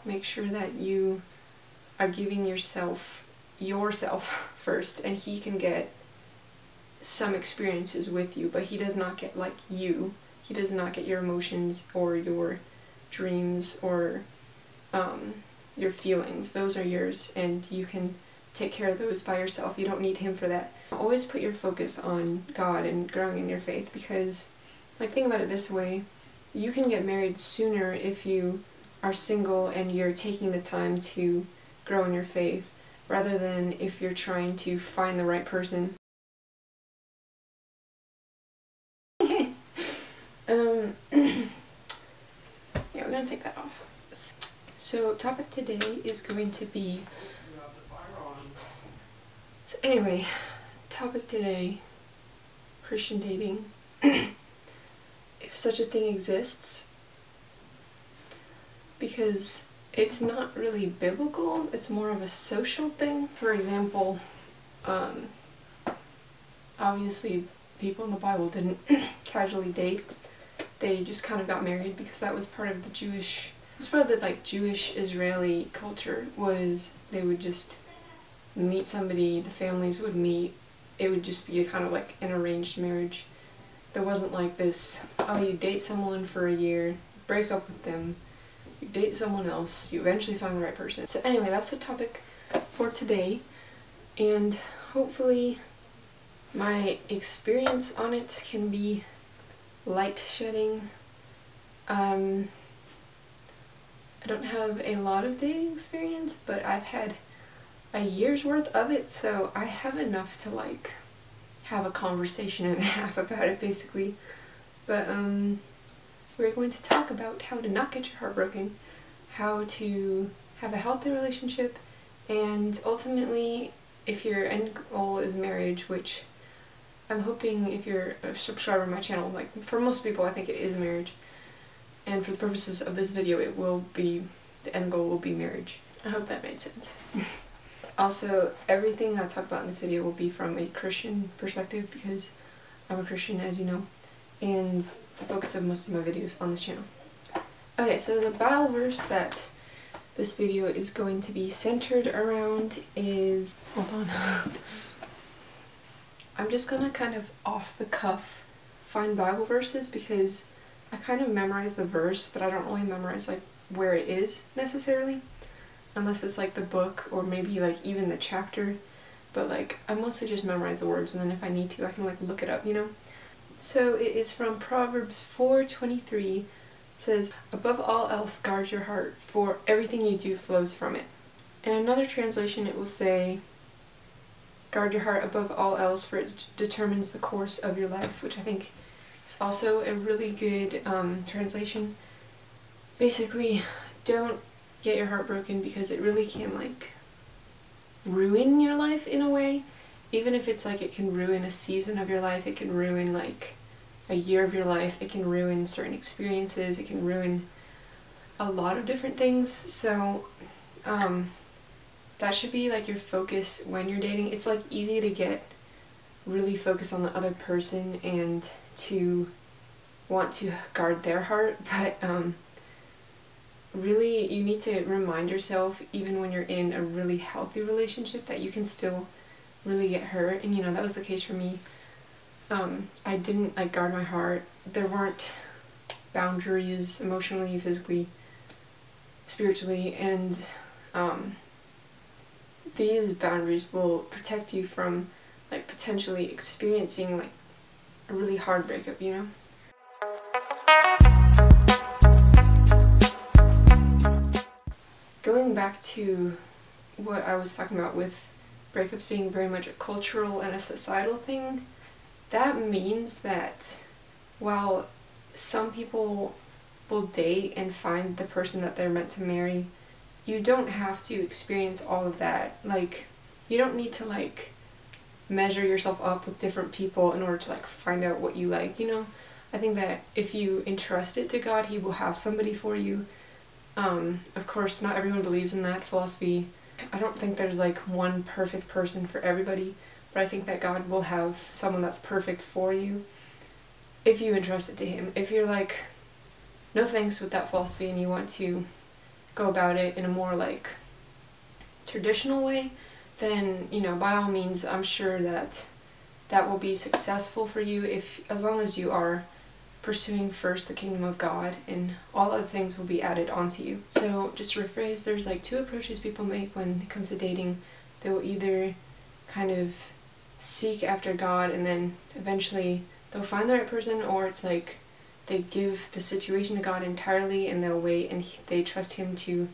make sure that you are giving yourself first, and he can get some experiences with you, but he does not get like you. He does not get your emotions or your dreams or your feelings. Those are yours, and you can take care of those by yourself. You don't need him for that. Always put your focus on God and growing in your faith, because, like, think about it this way: you can get married sooner if you are single and you're taking the time to grow in your faith, rather than if you're trying to find the right person. Yeah, we're gonna take that off. So, topic today is going to be... So anyway, topic today, Christian dating. If such a thing exists, because it's not really biblical, it's more of a social thing. For example, obviously people in the Bible didn't casually date. They just kind of got married because that was part of the Jewish Israeli culture, was they would just meet somebody, the families would meet, it would just be kind of like an arranged marriage. There wasn't like this, oh, you date someone for a year, break up with them, you date someone else, you eventually find the right person. So anyway, that's the topic for today, and hopefully my experience on it can be light shedding. I don't have a lot of dating experience, but I've had a year's worth of it, so I have enough to like have a conversation and a half about it, basically. But we're going to talk about how to not get your heart broken, how to have a healthy relationship, and ultimately, if your end goal is marriage, which I'm hoping, if you're a subscriber to my channel, like for most people I think it is marriage, and for the purposes of this video it will be, the end goal will be marriage. I hope that made sense. Also, everything I talk about in this video will be from a Christian perspective, because I'm a Christian, as you know, and it's the focus of most of my videos on this channel. Okay, so the Bible verse that this video is going to be centered around is... hold on. I'm just gonna kind of off the cuff find Bible verses, because I kind of memorize the verse, but I don't really memorize like where it is necessarily, unless it's like the book or maybe like even the chapter. But like I mostly just memorize the words, and then if I need to I can like look it up, you know. So it is from Proverbs 4:23. Says, "Above all else guard your heart, for everything you do flows from it." In another translation it will say, "Guard your heart above all else, for it determines the course of your life," which I think is also a really good translation. Basically, don't get your heart broken, because it really can like ruin your life in a way. Even if it's like it can ruin a season of your life, it can ruin like a year of your life, it can ruin certain experiences, it can ruin a lot of different things. So that should be like your focus when you're dating. It's like easy to get really focused on the other person and to want to guard their heart, but really you need to remind yourself, even when you're in a really healthy relationship, that you can still really get hurt. And you know, that was the case for me. I didn't like guard my heart. There weren't boundaries emotionally, physically, spiritually, and these boundaries will protect you from like potentially experiencing like a really hard breakup, you know? Going back to what I was talking about with breakups being very much a cultural and a societal thing, that means that while some people will date and find the person that they're meant to marry, you don't have to experience all of that. Like, you don't need to like measure yourself up with different people in order to like find out what you like, you know? I think that if you entrust it to God, He will have somebody for you. Of course, not everyone believes in that philosophy. I don't think there's like one perfect person for everybody, but I think that God will have someone that's perfect for you if you entrust it to Him. If you're like, no thanks with that philosophy and you want to go about it in a more like traditional way, then, you know, by all means, I'm sure that that will be successful for you, if as long as you are pursuing first the kingdom of God, and all other things will be added onto you. So just to rephrase, there's like two approaches people make when it comes to dating. They will either kind of seek after God and then eventually they'll find the right person, or it's like they give the situation to God entirely and they'll wait and they trust Him to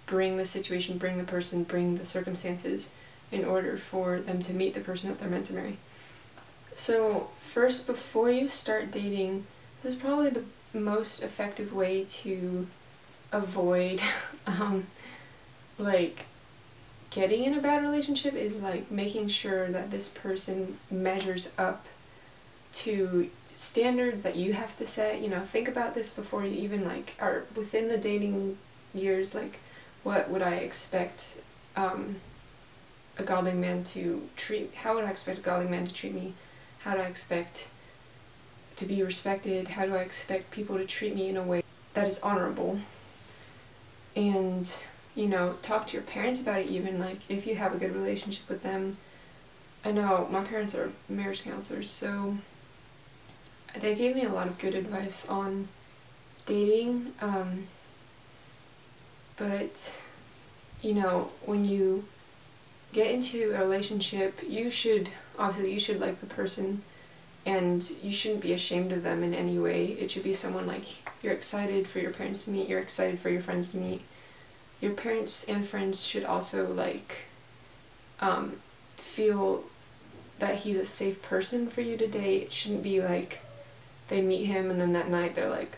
bring the situation, bring the person, bring the circumstances in order for them to meet the person that they're meant to marry. So first, before you start dating, this is probably the most effective way to avoid like getting in a bad relationship, is like making sure that this person measures up to standards that you have to set. You know, think about this before you even like are within the dating years, like what would I expect a godly man to treat, how would I expect a godly man to treat me? How do I expect to be respected? How do I expect people to treat me in a way that is honorable? And, you know, talk to your parents about it even, like if you have a good relationship with them. I know my parents are marriage counselors, so they gave me a lot of good advice on dating, but, you know, when you get into a relationship, you should like the person, and you shouldn't be ashamed of them in any way. It should be someone like you're excited for your parents to meet, you're excited for your friends to meet. Your parents and friends should also like feel that he's a safe person for you to date. It shouldn't be like they meet him and then that night they're like,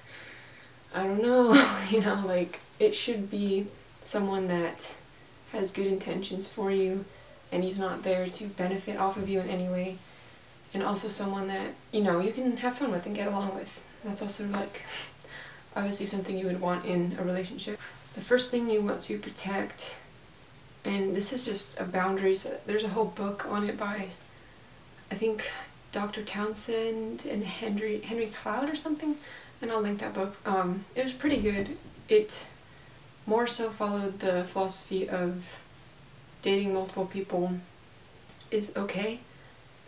I don't know, you know, like it should be someone that has good intentions for you and he's not there to benefit off of you in any way, and also someone that, you know, you can have fun with and get along with. That's also like obviously something you would want in a relationship. The first thing you want to protect, and this is just a boundaries, there's a whole book on it by, I think, Dr. Townsend and Henry Cloud or something, and I'll link that book. It was pretty good. It more so followed the philosophy of dating multiple people is okay,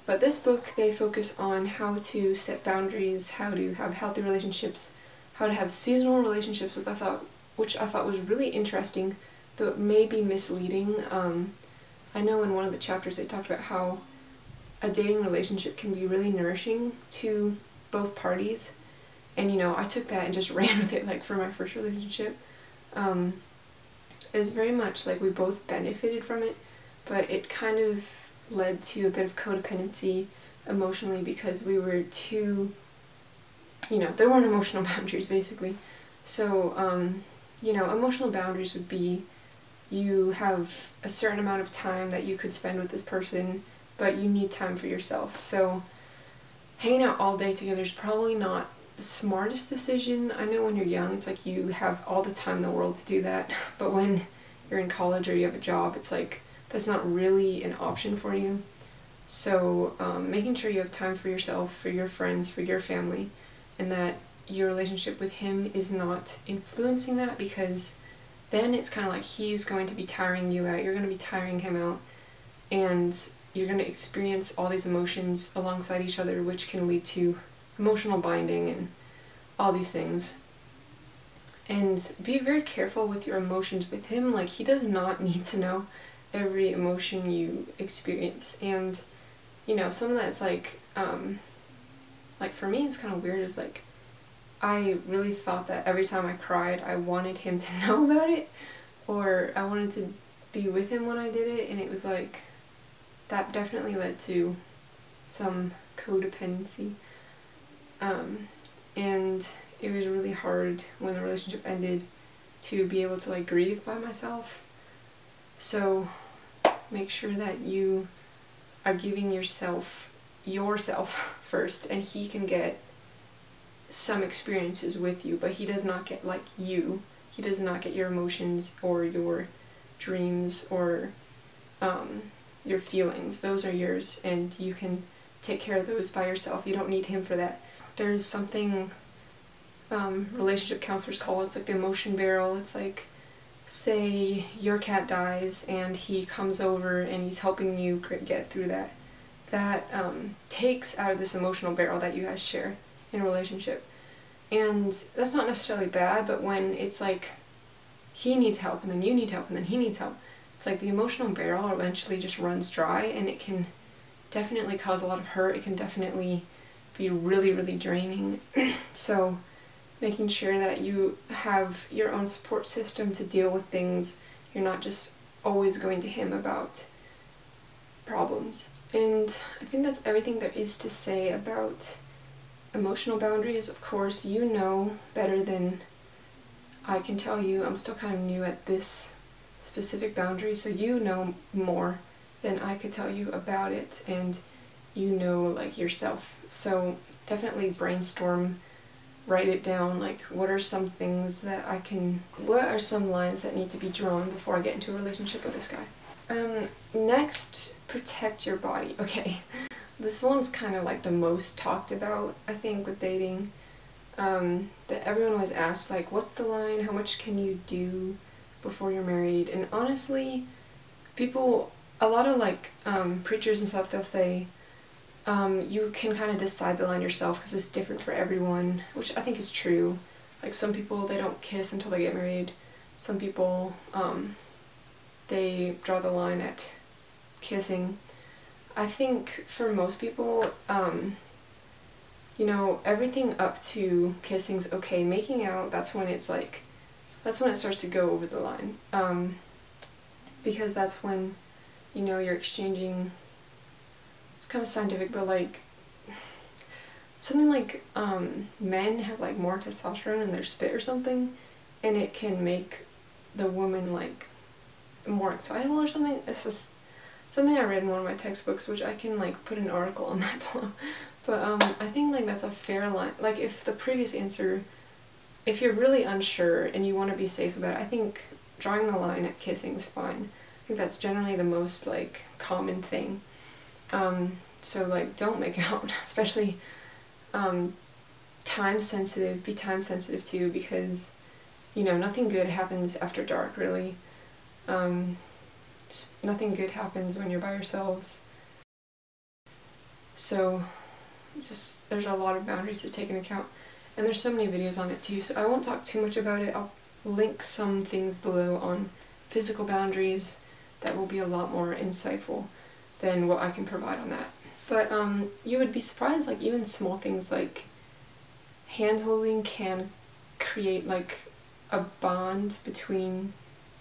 but this book, they focus on how to set boundaries, how to have healthy relationships, how to have seasonal relationships, which I thought was really interesting, though it may be misleading. I know in one of the chapters they talked about how a dating relationship can be really nourishing to both parties, and you know, I took that and just ran with it, like for my first relationship. It was very much like we both benefited from it, but it kind of led to a bit of codependency emotionally because we were too, you know, there weren't emotional boundaries basically. So, you know, emotional boundaries would be you have a certain amount of time that you could spend with this person, but you need time for yourself. So hanging out all day together is probably not the smartest decision. I know when you're young, it's like you have all the time in the world to do that, but when you're in college or you have a job, it's like that's not really an option for you. So making sure you have time for yourself, for your friends, for your family, and that your relationship with him is not influencing that, because then it's kind of like he's going to be tiring you out, you're going to be tiring him out, and you're going to experience all these emotions alongside each other, which can lead to emotional binding and all these things. And be very careful with your emotions with him. Like, he does not need to know every emotion you experience. And, you know, some of that's like for me it's kind of weird, is like I really thought that every time I cried I wanted him to know about it, or I wanted to be with him when I did it, and it was like that definitely led to some codependency. And it was really hard when the relationship ended to be able to like grieve by myself. So make sure that you are giving yourself first, and he can get some experiences with you, but he does not get like you. He does not get your emotions or your dreams or your feelings. Those are yours, and you can take care of those by yourself. You don't need him for that. There's something relationship counselors call it, it's like the emotion barrel. It's like say your cat dies and he comes over and he's helping you get through that, that takes out of this emotional barrel that you guys share in a relationship. And that's not necessarily bad, but when it's like he needs help and then you need help and then he needs help, it's like the emotional barrel eventually just runs dry, and it can definitely cause a lot of hurt. It can definitely be really, really draining. So making sure that you have your own support system to deal with things. You're not just always going to him about problems. And I think that's everything there is to say about emotional boundaries. Of course, you know better than I can tell you. I'm still kind of new at this specific boundary, so you know more than I could tell you about it, and you know, like, yourself. So definitely brainstorm, write it down, like, what are some things that what are some lines that need to be drawn before I get into a relationship with this guy. Next, protect your body. Okay, this one's kind of like the most talked about, I think, with dating. That everyone always asks, like, what's the line? How much can you do before you're married? And honestly, a lot of like preachers and stuff, they'll say you can kind of decide the line yourself because it's different for everyone, which I think is true. Like, some people, they don't kiss until they get married. Some people, they draw the line at kissing. I think for most people, you know, everything up to kissing's okay. Making out, that's when it starts to go over the line. Because that's when, you know, you're exchanging, it's kind of scientific, but like, something like, men have like more testosterone in their spit or something, and it can make the woman like more excitable or something. It's just something I read in one of my textbooks, which I can like put an article on that below. But I think like that's a fair line. Like, if the previous answer, if you're really unsure and you want to be safe about it, I think drawing the line at kissing is fine. I think that's generally the most like common thing. So like, don't make out, especially time sensitive. Be time sensitive too, because, you know, nothing good happens after dark, really. Nothing good happens when you're by yourselves. So there's a lot of boundaries to take into account, and there's so many videos on it too, so I won't talk too much about it. I'll link some things below on physical boundaries that will be a lot more insightful than what I can provide on that. But you would be surprised, like, even small things like hand holding can create like a bond between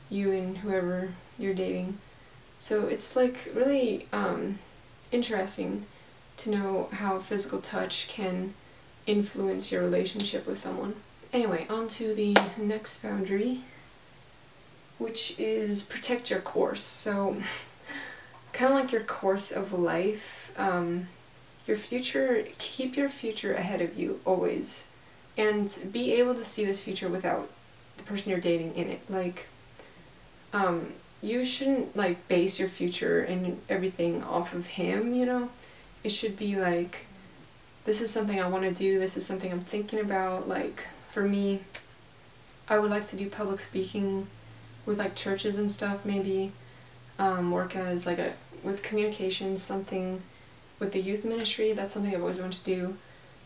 you and whoever you're dating. So it's like really interesting to know how physical touch can influence your relationship with someone. Anyway, on to the next boundary, which is protect your course. So kind of like your course of life, your future, keep your future ahead of you always, and be able to see this future without the person you're dating in it. Like, you shouldn't like base your future and everything off of him, you know? It should be like, this is something I want to do, this is something I'm thinking about. Like, for me, I would like to do public speaking with like churches and stuff, maybe work as like with communications, something with the youth ministry. That's something I've always wanted to do.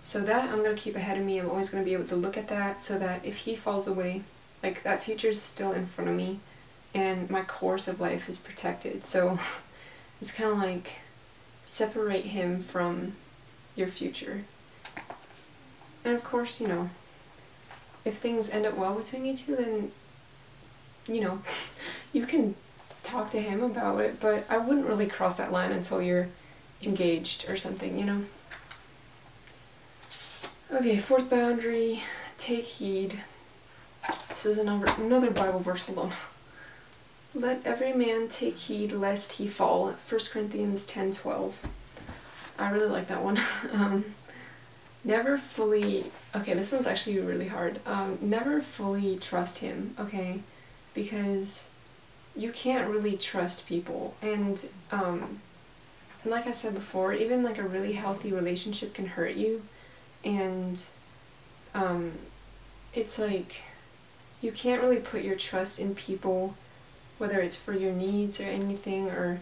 So that I'm going to keep ahead of me. I'm always going to be able to look at that, so that if he falls away, like, that future is still in front of me and my course of life is protected. So it's kind of like, separate him from your future. And of course, you know, if things end up well between you two, then, you know, you can talk to him about it, but I wouldn't really cross that line until you're engaged or something, you know? Okay, fourth boundary, take heed. This is another Bible verse, hold on. Let every man take heed lest he fall. 1 Corinthians 10:12. I really like that one. Never fully... Okay, this one's actually really hard. Never fully trust him, okay? Because you can't really trust people. And like I said before, even like a really healthy relationship can hurt you. And it's like, you can't really put your trust in people, whether it's for your needs or anything, or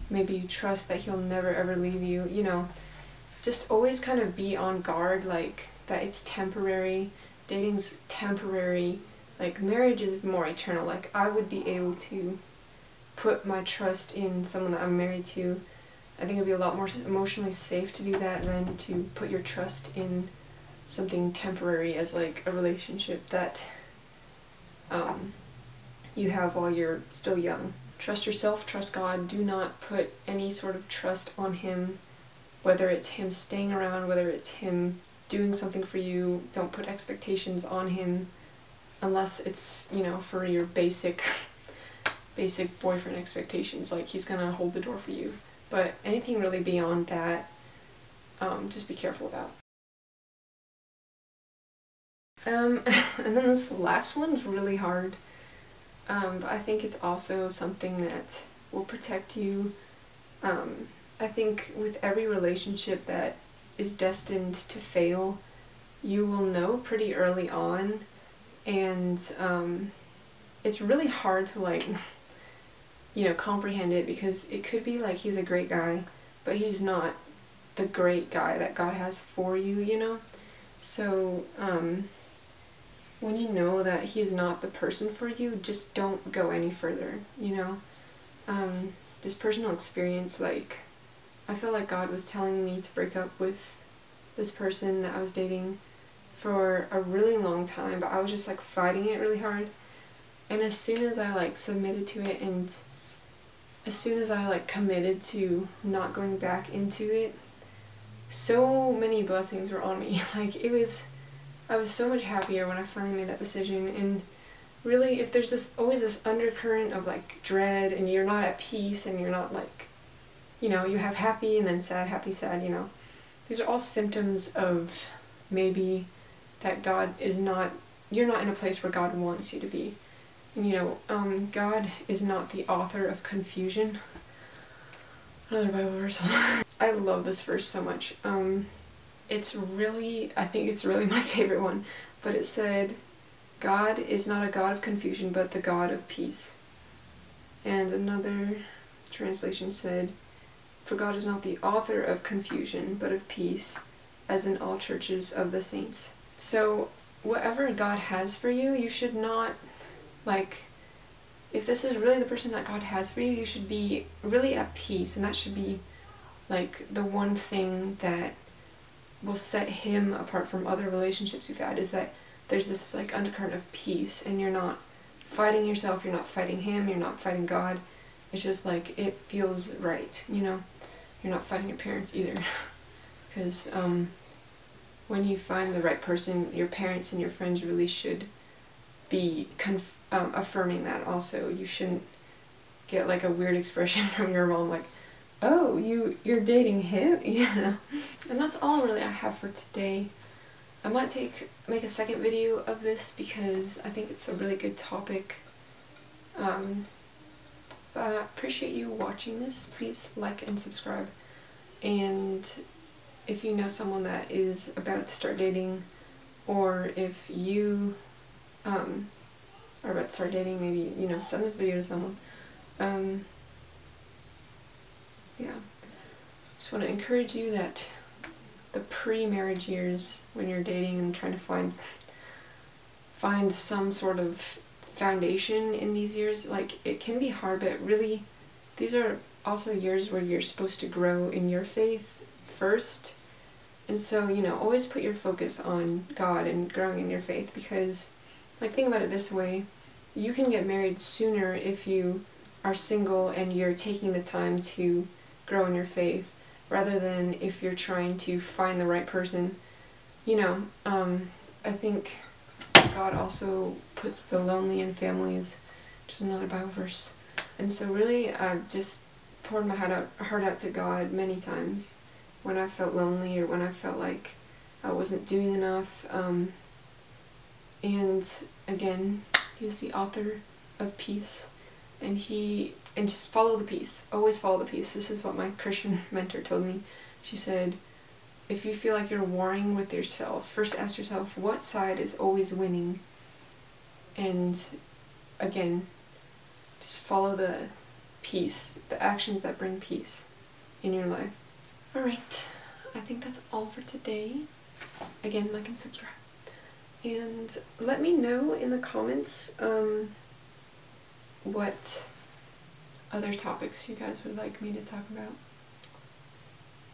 maybe you trust that he'll never ever leave you, you know. Just always kind of be on guard, like, that it's temporary, dating's temporary, like, marriage is more eternal. Like, I would be able to put my trust in someone that I'm married to. I think it'd be a lot more emotionally safe to do that than to put your trust in something temporary as, like, a relationship that you have while you're still young. Trust yourself, trust God. Do not put any sort of trust on him, whether it's him staying around, whether it's him doing something for you. Don't put expectations on him unless it's, you know, for your basic boyfriend expectations, like he's gonna hold the door for you. But anything really beyond that, just be careful about. And then this last one's really hard, but I think it's also something that will protect you. I think with every relationship that is destined to fail, you will know pretty early on, and it's really hard to, like, you know, comprehend it, because it could be like he's a great guy, but he's not the great guy that God has for you, you know? So, when you know that he's not the person for you, just don't go any further, you know? Just personal experience, like, I feel like God was telling me to break up with this person that I was dating for a really long time, but I was just, like, fighting it really hard. And as soon as I, like, submitted to it, and as soon as I, like, committed to not going back into it, so many blessings were on me. Like, I was so much happier when I finally made that decision. And really, if there's always this undercurrent of, like, dread, and you're not at peace, and you're not, like, you know, you have happy and then sad, happy, sad, you know. These are all symptoms of maybe that God is not, you're not in a place where God wants you to be. And, you know, God is not the author of confusion. Another Bible verse. I love this verse so much. It's really, I think it's really my favorite one. But it said, God is not a God of confusion, but the God of peace. And another translation said, for God is not the author of confusion, but of peace, as in all churches of the saints. So, whatever God has for you, you should not, like, if this is really the person that God has for you, you should be really at peace, and that should be, like, the one thing that will set him apart from other relationships you've had, is that there's this, like, undercurrent of peace, and you're not fighting yourself, you're not fighting him, you're not fighting God. It's just, like, it feels right, you know? You're not fighting your parents either. Because when you find the right person, your parents and your friends really should be affirming that also. You shouldn't get, like, a weird expression from your mom, like, oh, you're dating him? You know? And that's all really I have for today. I might make a second video of this because I think it's a really good topic. But I appreciate you watching this. Please like and subscribe. And if you know someone that is about to start dating, or if you are about to start dating, maybe, you know, send this video to someone. Yeah. Just want to encourage you that the pre-marriage years, when you're dating and trying to find some sort of foundation in these years, like, it can be hard, but really these are also years where you're supposed to grow in your faith first. And so, you know, always put your focus on God and growing in your faith, because, like, think about it this way, you can get married sooner if you are single and you're taking the time to grow in your faith, rather than if you're trying to find the right person. You know, I think God also puts the lonely in families, which is another Bible verse. And so really, I've just poured my heart out to God many times when I felt lonely, or when I felt like I wasn't doing enough. And again, he's the author of peace, and just follow the peace. Always follow the peace. This is what my Christian mentor told me. She said, if you feel like you're warring with yourself, first ask yourself, what side is always winning? and again, just follow the peace, the actions that bring peace in your life. Alright, I think that's all for today. Again, like and subscribe. And let me know in the comments what other topics you guys would like me to talk about.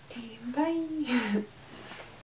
Okay, bye!